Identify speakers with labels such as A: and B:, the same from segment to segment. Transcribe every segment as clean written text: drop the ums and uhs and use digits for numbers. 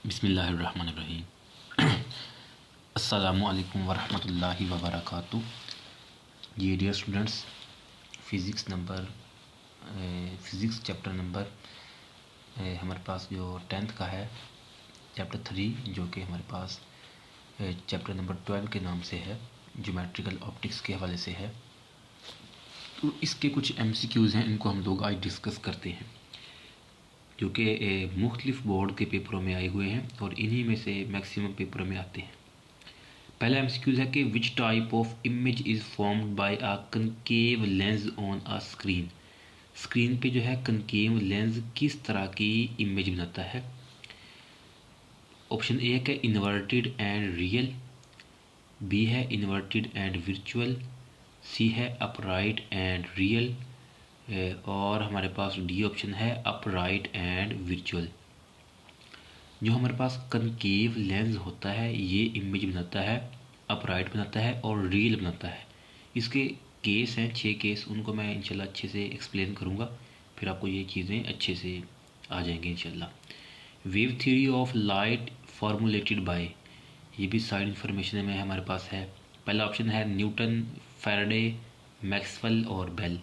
A: बिस्मिल्लाहिर्रहमानिर्रहीम। अस्सलामुअलैकुम वरहमतुल्लाहि वबरकातुहू। ये dear students, physics chapter number हमारे पास जो 10th का है, चैप्टर 3, जो कि हमारे पास चैप्टर नंबर 12 के नाम से है, ज्योमेट्रिकल ऑप्टिक्स के हवाले से है। तो इसके कुछ MCQs हैं, इनको हम लोग आज डिस्कस करते हैं, जो कि मुख्तलिफ बोर्ड के पेपरों में आए हुए हैं और इन्हीं में से मैक्सिमम पेपरों में आते हैं। पहला MCQ है कि which type of image is formed by a concave lens on a screen. Screen पे जो है कनकेव लेंस किस तरह की इमेज बनाता है। ऑप्शन ए है कि इन्वर्टेड एंड रियल, बी है इन्वर्टेड एंड विर्चुअल, सी है अपराइट एंड रियल, और हमारे पास डी ऑप्शन है अपराइट एंड विर्चुअल। जो हमारे पास कनकेव लेंस होता है ये इमेज बनाता है, अपराइट बनाता है और रियल बनाता है। इसके केस हैं 6 केस, उनको मैं इंशाल्लाह अच्छे से एक्सप्लेन करूँगा, फिर आपको ये चीज़ें अच्छे से आ जाएंगी इंशाल्लाह। Wave theory of light formulated bye, ये भी साइड इन्फॉर्मेशन में हमारे पास है। पहला ऑप्शन है न्यूटन, फैराडे, मैक्सवेल और बेल।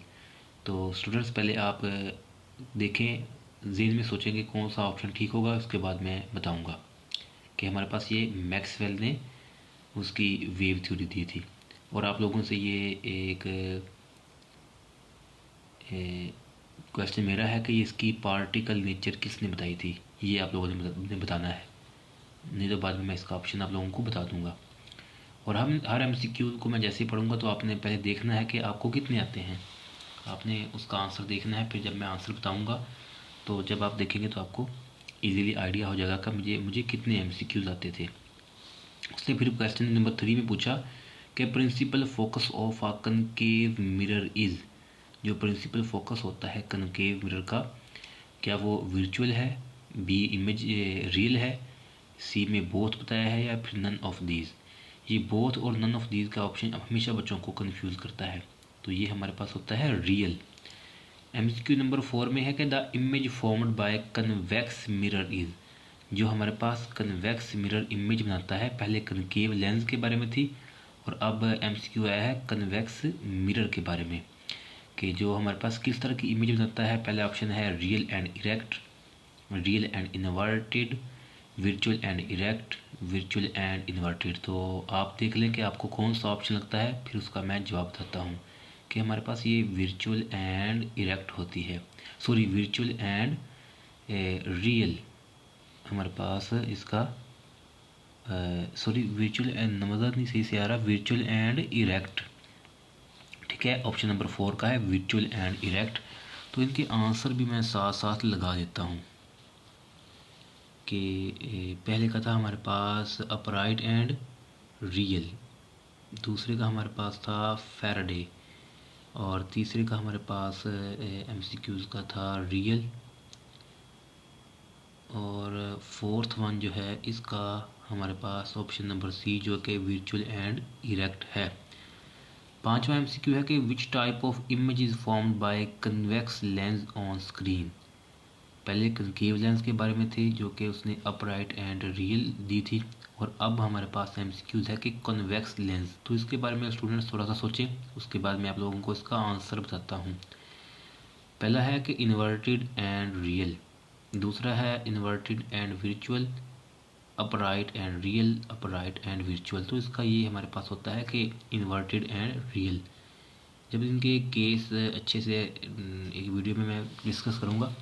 A: तो स्टूडेंट्स पहले आप देखें, ज़हन में सोचेंगे कौन सा ऑप्शन ठीक होगा, उसके बाद मैं बताऊंगा कि हमारे पास ये मैक्सवेल ने उसकी वेव थ्योरी दी थी। और आप लोगों से ये एक क्वेश्चन मेरा है कि इसकी पार्टिकल नेचर किसने बताई थी, ये आप लोगों ने बताना है, नहीं तो बाद में मैं इसका ऑप्शन आप लोगों को बता दूंगा। और हम हर MCQ को मैं जैसे ही पढ़ूंगा तो आपने पहले देखना है कि आपको कितने आते हैं, आपने उसका आंसर देखना है। फिर जब मैं आंसर बताऊंगा तो जब आप देखेंगे तो आपको इजीली आइडिया हो जाएगा कि मुझे कितने MCQs आते थे। उसने फिर क्वेश्चन नंबर 3 में पूछा कि principal focus of a concave mirror is. जो प्रिंसिपल फोकस होता है कनकेव मिरर का, क्या वो वर्चुअल है, बी इमेज रियल है, सी में बोथ बताया है, या फिर नन ऑफ दीज। ये बोथ और नन ऑफ दीज का ऑप्शन हमेशा बच्चों को कंफ्यूज करता है, तो ये हमारे पास होता है रियल। MCQ नंबर 4 में है कि the image formed by convex mirror is. जो हमारे पास कन्वेक्स मिरर इमेज बनाता है, पहले कनकेव लेंस के बारे में थी और अब MCQ आया है कन्वेक्स मिरर के बारे में, कि जो हमारे पास किस तरह की इमेज बनाता है। पहला ऑप्शन है real and erect, real and inverted, virtual and erect, virtual and inverted. तो आप देख लें कि आपको कौन सा ऑप्शन लगता है, फिर उसका मैं जवाब बताता हूँ कि हमारे पास ये वर्चुअल एंड इरेक्ट होती है, सॉरी वर्चुअल एंड रियल। हमारे पास इसका सॉरी वर्चुअल एंड नंबर नहीं सही से आ रहा, वर्चुअल एंड इरेक्ट, ठीक है। ऑप्शन नंबर 4 का है वर्चुअल एंड इरेक्ट। तो इनके आंसर भी मैं साथ साथ लगा देता हूँ कि पहले का था हमारे पास अपराइट एंड रियल, दूसरे का हमारे पास था फैराडे, और तीसरे का हमारे पास MCQs का था रियल, और फोर्थ वन जो है इसका हमारे पास ऑप्शन नंबर सी, जो कि वर्चुअल एंड इरेक्ट है। पांचवा MCQ है कि which type of image is formed by convex lens on screen. पहले कनकेव लेंस के बारे में थी, जो कि उसने अपराइट एंड रियल दी थी, और अब हमारे पास MCQ है कि कन्वेक्स लेंस। तो इसके बारे में स्टूडेंट्स थोड़ा सा सोचें, उसके बाद मैं आप लोगों को इसका आंसर बताता हूँ। पहला है कि इन्वर्टेड एंड रियल, दूसरा है inverted and virtual, upright and real, upright and virtual. तो इसका ये हमारे पास होता है कि इन्वर्टेड एंड रियल। जब इनके केस अच्छे से एक वीडियो में मैं डिस्कस करूँगा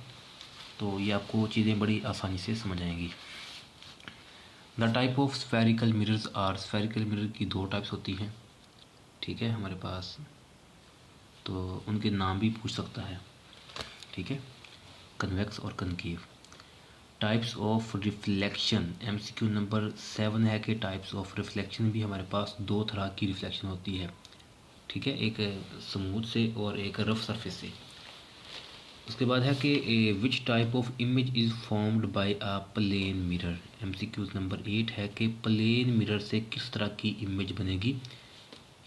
A: तो ये आपको चीज़ें बड़ी आसानी से समझ आएंगी। The type of spherical mirrors are, spherical mirror की 2 टाइप्स होती हैं, ठीक है हमारे पास, तो उनके नाम भी पूछ सकता है, ठीक है, कन्वेक्स और concave. Types of reflection, MCQ number 7 है कि टाइप्स ऑफ रिफ्लेक्शन भी हमारे पास 2 तरह की रिफ्लेक्शन होती है, ठीक है, एक स्मूथ से और एक रफ सरफेस से। उसके बाद है कि which type of image is formed by a plane mirror. MCQ number 8 है कि प्लेन मिरर से किस तरह की इमेज बनेगी।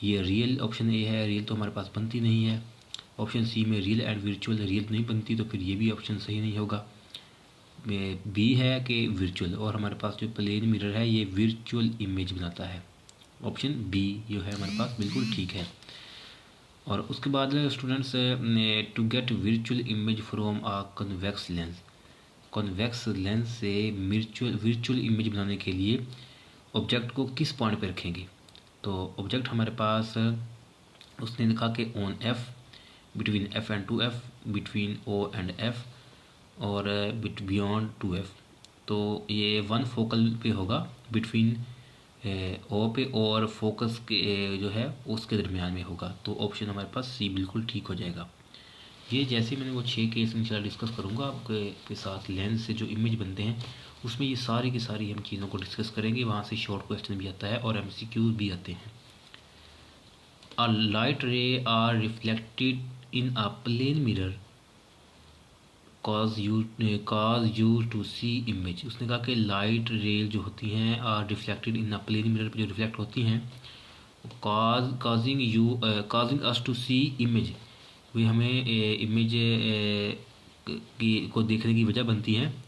A: ये रियल ऑप्शन ए है, रियल तो हमारे पास बनती नहीं है। ऑप्शन सी में रियल एंड वर्चुअल, रियल नहीं बनती, तो फिर ये भी ऑप्शन सही नहीं होगा। बी है कि वर्चुअल, और हमारे पास जो प्लेन मिरर है ये वर्चुअल इमेज बनाता है। ऑप्शन बी जो है हमारे पास बिल्कुल ठीक है। और उसके बाद students, to get virtual image from a convex lens, convex lens से वर्चुअल इमेज बनाने के लिए ऑब्जेक्ट को किस पॉइंट पे रखेंगे। तो ऑब्जेक्ट हमारे पास उसने लिखा कि on F, between F and two F, between O and F, और बियॉन्ड टू एफ। तो ये वन फोकल पे होगा, बिटवीन ओ पे और फोकस के जो है उसके दरमियान में होगा। तो ऑप्शन हमारे पास सी बिल्कुल ठीक हो जाएगा। ये जैसे मैंने वो 6 केस इंशाल्लाह डिस्कस करूँगा आपके साथ, लेंस से जो इमेज बनते हैं उसमें ये सारी की सारी हम चीज़ों को डिस्कस करेंगे। वहाँ से शॉर्ट क्वेश्चन भी आता है और एमसीक्यूज भी आते हैं। A light ray are reflected in a plane mirror cause you to see image। उसने कहा कि लाइट रे जो होती हैं are reflected in a plane mirror पे जो रिफ्लेक्ट होती हैं, causing us to see image, वे हमें इमेज को देखने की वजह बनती हैं।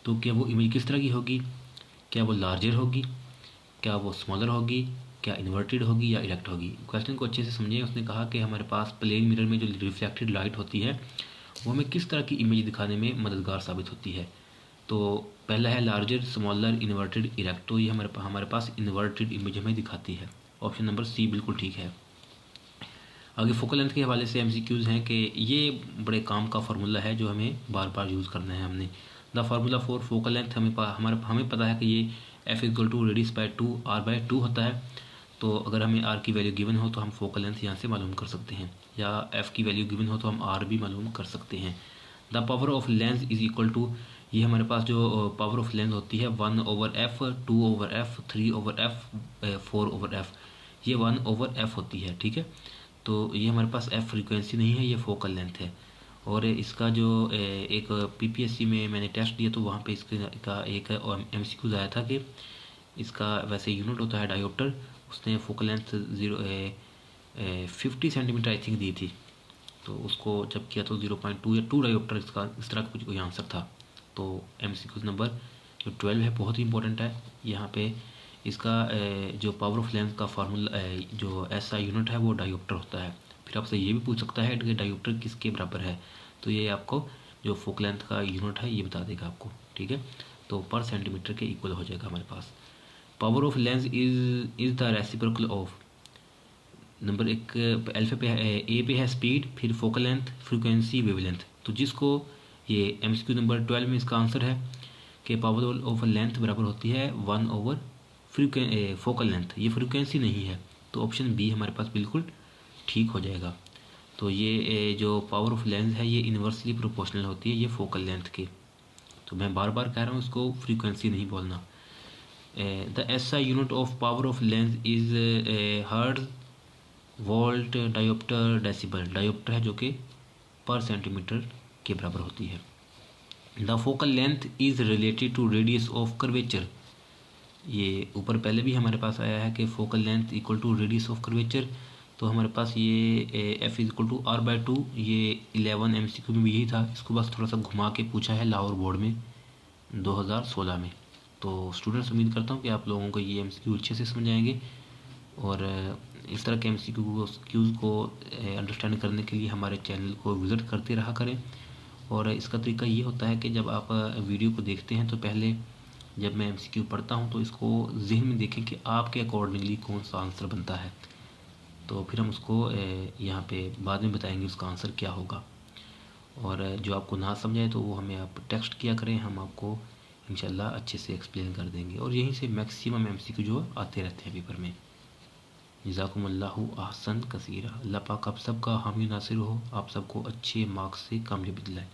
A: तो क्या वो इमेज किस तरह की होगी, क्या वो लार्जर होगी, क्या वो स्मॉलर होगी, क्या इन्वर्टेड होगी या इरेक्ट होगी। क्वेश्चन को अच्छे से समझें। उसने कहा कि हमारे पास प्लेन मिरर में जो रिफ्लेक्टेड लाइट होती है वो हमें किस तरह की इमेज दिखाने में मददगार साबित होती है। तो पहला है लार्जर, स्मॉलर, इन्वर्टेड, इरेक्ट। तो ये हमारे पास इन्वर्टेड इमेज हमें दिखाती है। ऑप्शन नंबर सी बिल्कुल ठीक है। आगे फोकल लेंथ के हवाले से एमसीक्यूज़ हैं कि ये बड़े काम का फार्मूला है जो हमें बार बार यूज़ करना है हमने। The formula for focal length हमें पता है कि ये F equal to radius by 2 R by 2 होता है। तो अगर हमें आर की वैल्यू गिवन हो तो हम फोकल लेंथ यहाँ से मालूम कर सकते हैं, या एफ़ की वैल्यू गिवन हो तो हम आर भी मालूम कर सकते हैं। The power of lens is equal to, ये हमारे पास जो पावर ऑफ लेंस होती है 1/f, 2/f, 3/f, 4/f, ये 1/f होती है। ठीक है, तो ये हमारे पास एफ फ्रीक्वेंसी नहीं है, ये फोकल लेंथ है। और इसका जो एक पीपीएससी में मैंने टेस्ट दिया तो वहाँ पे इसका एक एमसीक्यूज आया था कि इसका वैसे यूनिट होता है डायोप्टर। उसने focal length 50 centimetre I think the थी, तो उसको जब किया तो 0.2 या 2 डायोप्टर इसका इस तरह का कुछ कोई आंसर था। तो एमसीक्यूज नंबर जो 12 है बहुत ही इंपॉर्टेंट है। यहाँ पे इसका जो पावर ऑफ लेंथ का फार्मूला जो ऐसा यूनिट है वो डायोप्टर होता है। फिर आपसे ये भी पूछ सकता है कि डायोप्टर किसके बराबर है, तो ये आपको जो फोकल लेंथ का यूनिट है ये बता देगा आपको। ठीक है, तो पर सेंटीमीटर के इक्वल हो जाएगा हमारे पास। Power of lens is the reciprocal of, नंबर एक अल्फा पे है, ए पे है स्पीड, फिर फोकल लेंथ, फ्रीक्वेंसी, वेवलेंथ। तो जिसको ये एमसीक्यू नंबर 12 में इसका आंसर है कि पावर ऑफ लेंथ बराबर होती है 1/फोकल लेंथ। ये फ्रीक्वेंसी नहीं है, तो ऑप्शन बी हमारे पास बिल्कुल ठीक हो जाएगा। तो ये जो पावर ऑफ लेंस है ये इन्वर्सली प्रोपोर्शनल होती है ये फोकल लेंथ की। तो मैं बार बार कह रहा हूँ इसको फ्रीक्वेंसी नहीं बोलना। The SI unit of power of lens is hertz, volt, dioptre, decibel. Dioptre है जो कि पर सेंटीमीटर के बराबर होती है। The focal length is related to radius of curvature. ये ऊपर पहले भी हमारे पास आया है कि focal length equal to radius of curvature. तो हमारे पास ये F is equal to R by 2, ये 11 एमसीक्यू में भी यही था। इसको बस थोड़ा सा घुमा के पूछा है लाहौर बोर्ड में 2016 में। तो स्टूडेंट्स, उम्मीद करता हूँ कि आप लोगों को ये एमसीक्यू अच्छे से समझ आएंगे, और इस तरह के एमसीक्यूज़ को अंडरस्टैंड करने के लिए हमारे चैनल को विज़िट करते रहा करें। और इसका तरीका ये होता है कि जब आप वीडियो को देखते हैं तो पहले जब मैं एमसीक्यू पढ़ता हूँ तो इसको जहन में देखें कि आपके अकॉर्डिंगली कौन सा आंसर बनता है। तो फिर हम उसको यहाँ पे बाद में बताएंगे उसका आंसर क्या होगा। और जो आपको ना समझाए तो वो हमें आप टेक्स्ट किया करें, हम आपको इंशाल्लाह अच्छे से एक्सप्लेन कर देंगे। और यहीं से मैक्सिमम एमसीक्यू जो आते रहते हैं पेपर में। जज़ाकुमुल्लाहु अहसन कसीरा। अल्लाह पाक आप सबका हामी नासिर हो, आप सबको अच्छे मार्क्स से कामयाबी दिलाए।